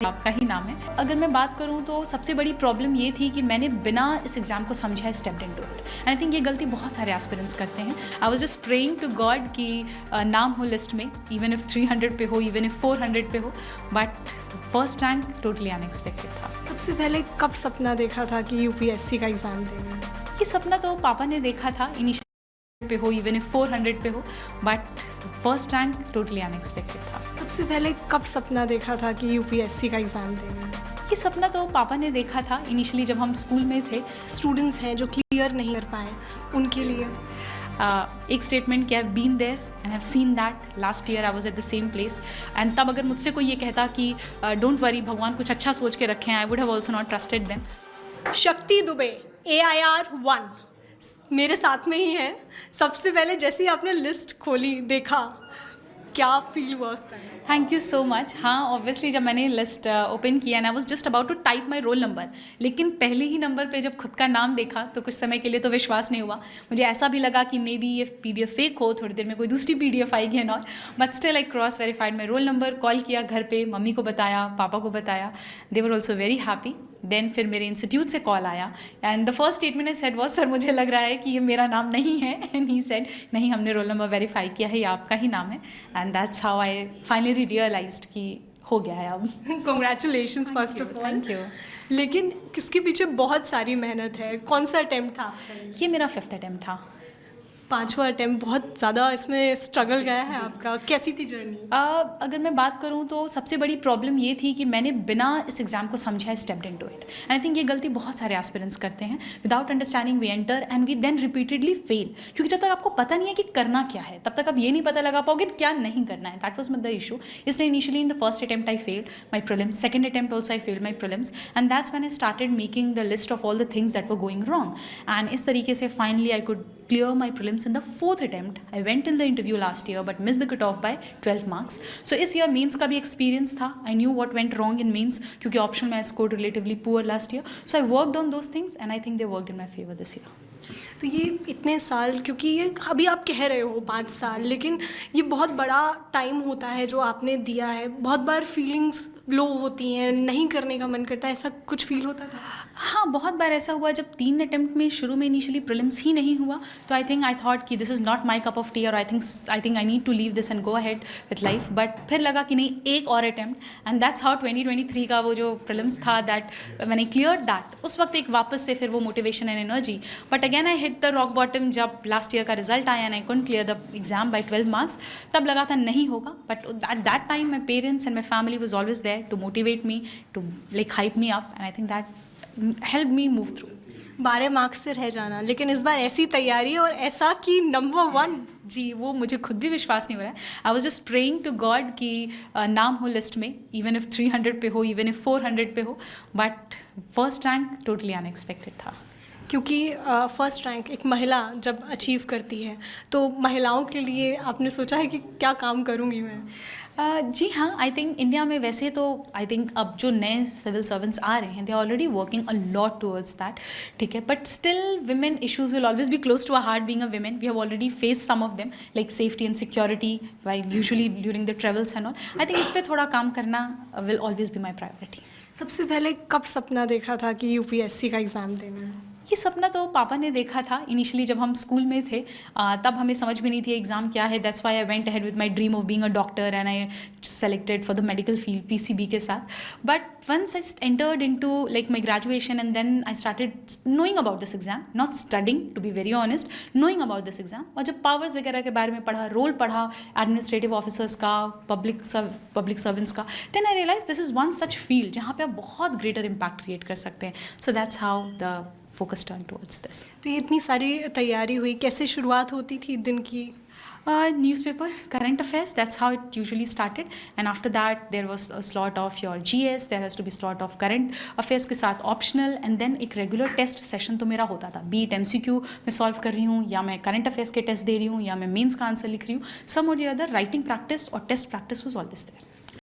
आपका ही नाम है। अगर मैं बात करूँ तो सबसे बड़ी प्रॉब्लम ये थी कि मैंने बिना इस एग्ज़ाम को समझा stepped into it. I think ये गलती बहुत सारे एस्पिरेंट्स करते हैं। I was just praying to God कि नाम हो लिस्ट में, इवन इफ 300 पे हो, इवन इफ 400 पे हो, but first rank totally unexpected था। सबसे पहले कब सपना देखा था कि यूपीएससी का एग्ज़ाम देंगे? ये सपना तो पापा ने देखा था, इनिशियल पे हो, इवन इफ 400 पे हो, but first rank totally unexpected था। सबसे पहले कब सपना देखा था कि यूपीएससी का एग्ज़ाम देंगे? ये सपना तो पापा ने देखा था इनिशियली जब हम स्कूल में थे। स्टूडेंट्स हैं जो क्लियर नहीं कर पाए, उनके लिए एक स्टेटमेंट क्या है, been there and have seen that. Last year I was at the same place and तब अगर मुझसे कोई ये कहता कि डोंट वरी, भगवान कुछ अच्छा सोच के रखे हैं, I would have also not trusted them. शक्ति दुबे AIR 1 मेरे साथ में ही है। सबसे पहले जैसे ही आपने लिस्ट खोली, देखा, क्या फील हुआ उस time? Thank you so much. हाँ, ऑब्वियसली जब मैंने लिस्ट ओपन किया and I was just about to type my roll number, लेकिन पहले ही नंबर पे जब खुद का नाम देखा तो कुछ समय के लिए तो विश्वास नहीं हुआ। मुझे ऐसा भी लगा कि मे बी ये PDF फेक हो, थोड़ी देर में कोई दूसरी PDF आएगी and all, but still I cross verified my roll number. Call किया घर पे, मम्मी को बताया, पापा को बताया, they were also very happy. Then फिर मेरे इंस्टीट्यूट से कॉल आया and the first statement I said was, sir मुझे लग रहा है कि ये मेरा नाम नहीं है। एंड ही सेड, नहीं, हमने रोल नंबर वेरीफाई किया है, ये आपका ही नाम है। And that's how I finally realised कि हो गया है अब। Congratulations first of all. Thank you. लेकिन किसके पीछे बहुत सारी मेहनत है। कौन सा अटेम्प्ट था? ये मेरा 5th अटेम्प्ट था। 5वां अटेम्प्ट। बहुत ज़्यादा इसमें स्ट्रगल गया है आपका। कैसी थी जर्नी? अगर मैं बात करूँ तो सबसे बड़ी प्रॉब्लम ये थी कि मैंने बिना इस एग्ज़ाम को समझा stepped into it. I think ये गलती बहुत सारे एस्पिरेंट्स करते हैं। Without understanding we enter and we then repeatedly fail, क्योंकि जब तक आपको पता नहीं है कि करना क्या है तब तक आप ये नहीं पता लगा पाओगे क्या नहीं करना है। That was the issue. इसलिए initially in the first attempt I failed my prelims, second attempt also I failed my prelims and that's when I started making the list of all the things that were going wrong. And इस तरीके से finally I could clear my prelims in the 4th attempt. I went in the interview last year but missed the cutoff by 12 marks. So इस year mains का भी experience था. I knew what went wrong in mains क्योंकि optional में I scored relatively poor last year. So I worked on those things and I think they worked in my favor this year. तो ये इतने साल, क्योंकि ये अभी आप कह रहे हो 5 साल, लेकिन ये बहुत बड़ा टाइम होता है जो आपने दिया है। बहुत बार फीलिंग्स लो होती हैं, नहीं करने का मन करता है, ऐसा कुछ फील होता था? हाँ, बहुत बार ऐसा हुआ जब 3 अटेम्प्ट में शुरू में इनिशियली प्रीलिम्स ही नहीं हुआ तो आई थॉट कि this is not my cup of tea और I think I need to leave this and go ahead with life. But फिर लगा कि नहीं, एक और अटेम्प्ट एंड दैट्स हाउ 2023 का वो जो प्रीलिम्स था दैट मैंने क्लियर दैट, उस वक्त एक वापस से फिर वो motivation and energy. But again I hit the rock bottom जब लास्ट ईयर का रिजल्ट आया and I couldn't clear the exam by 12 marks. तब लगा था नहीं होगा, but at that time my parents and my family was always there to motivate me, to like hype me up and I think that help me move through. 12 marks से रह जाना, लेकिन इस बार ऐसी तैयारी और ऐसा कि नंबर 1। जी, वो मुझे खुद भी विश्वास नहीं हो रहा है। I was just praying to God कि नाम हो लिस्ट में, इवन इफ 300 पे हो, इवन इफ 400 पे हो, but first rank totally unexpected था। क्योंकि फर्स्ट रैंक एक महिला जब अचीव करती है तो महिलाओं के लिए आपने सोचा है कि क्या काम करूँगी मैं? जी हाँ, आई थिंक इंडिया में वैसे तो आई थिंक अब जो नए सिविल सर्वेंट्स आ रहे हैं they already working a lot towards that, ठीक है, but still women issues will always be close to a heart being a women. We have already face some of them like safety and security while usually during the travels and all. I think इस पर थोड़ा काम करना will always be my priority. सबसे पहले कब सपना देखा था कि यूपीएससी का एग्ज़ाम देना है? ये सपना तो पापा ने देखा था इनिशियली जब हम स्कूल में थे. तब हमें समझ में नहीं थी एग्ज़ाम क्या है. That's why I went ahead with my dream of being a doctor and I selected for the medical field PCB के साथ. But once I entered into like my graduation and then I started knowing about this exam, not studying to be very honest, knowing about this exam. और जब powers वगैरह के बारे में पढ़ा, role पढ़ा एडमिनिस्ट्रेटिव ऑफिसर्स का, पब्लिक सर्वेंट्स का, then I realise this is one such field जहाँ पे आप बहुत ग्रेटर इम्पैक्ट क्रिएट कर सकते हैं. So that's how the focus turned towards this. तो ये इतनी सारी तैयारी हुई, कैसे शुरुआत होती थी दिन की? Newspaper, current affairs, that's how it usually started. And after that there was a slot of your GS, there has to be slot of current affairs के साथ optional, and then एक regular test session तो मेरा होता था. Be it MCQ मैं solve कर रही हूँ, या मैं current affairs के test दे रही हूँ, या मैं mains का आंसर लिख रही हूँ, some or the other writing practice और test practice was always there.